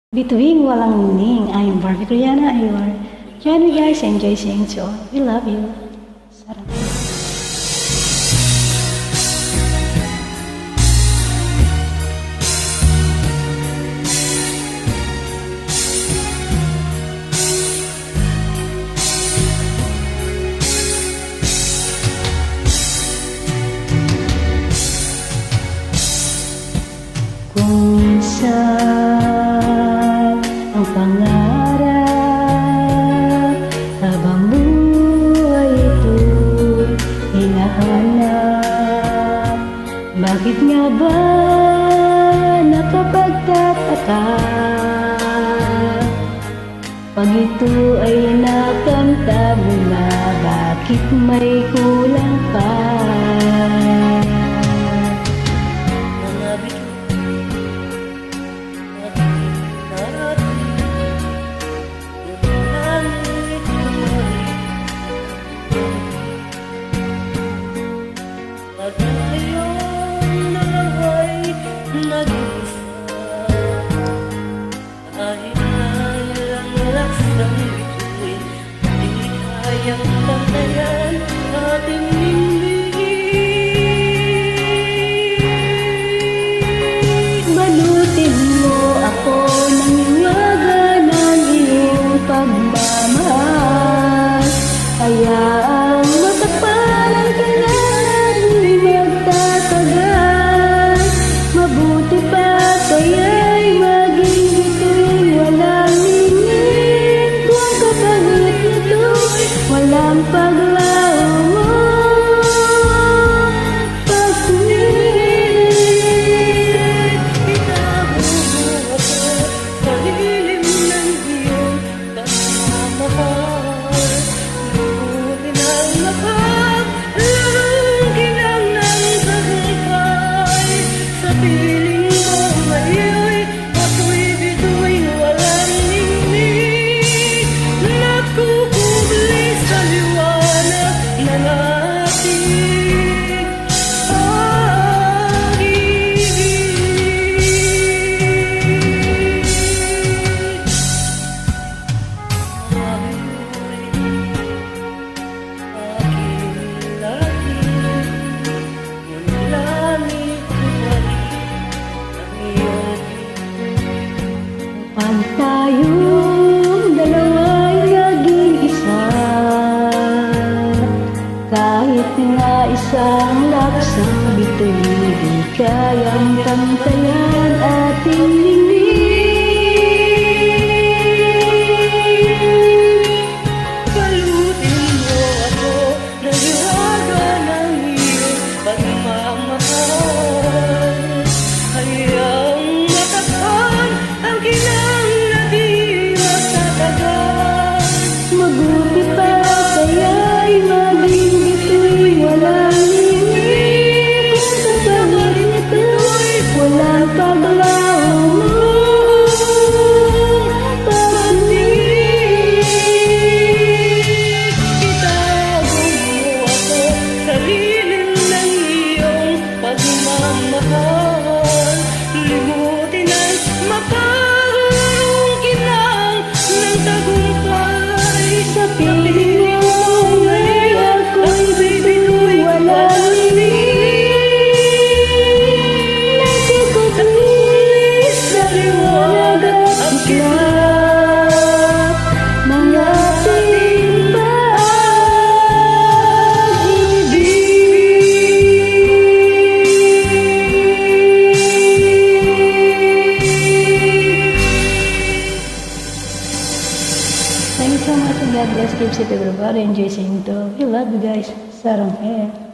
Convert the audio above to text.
Bituing walang ning, I'm Barbie Kriana Aywar. Join me guys, enjoy singing to all. We love you. Sarap. Kung saan ang pangarap habang buhay ito hinahanap, bakit nga ba nakapagtataka pag ito ay nakamta mo na, bakit may kulang pa? Yang pantayan ating mindig, balutin mo ako ng iwaga ng iyong pagmamahal. Hayaang matakpan ang kailangan, di magtatagal. Mabuti pa kaya'y maging ito'y walang ningin. Kung kapalit nito'y walang paglaho mo, pag-tumingin. Itago mo ako sa lilim ng iyong pagmamahal. Buti ng lakad, larong kinang ng tagumpay. Sa piling mo ngayon, ako'y bito'y walang ningning. Nagkukubli sa liwanag ng ating pag-ibig. Aking langit, yung langit ko pa rin ang iyong pag tayong dalawa'y naging isa, kahit nga isang laksang bito'y di kayang pantayan ating ningning. Balutin mo ako ng iwaga ng iyong pagmamahal. Hayang matakpan ang kinang na di magtatagal. Mabuti pa kaya'y maging bito'y walang ningning. Kung kasabot nito'y walang paglaho mo, Itago mo ako sa lilim ng iyong pagmamahal. Limutin ang maparong kinang ng tagumpay. sa piling mo ngay ako'y bito'y walang ningning. Nagkukubli sa liwanag at islap ng ating pag-ibig. Thank you so much and God bless. Keep safe everybody. Enjoy singing to. We love you guys. Sarang hair.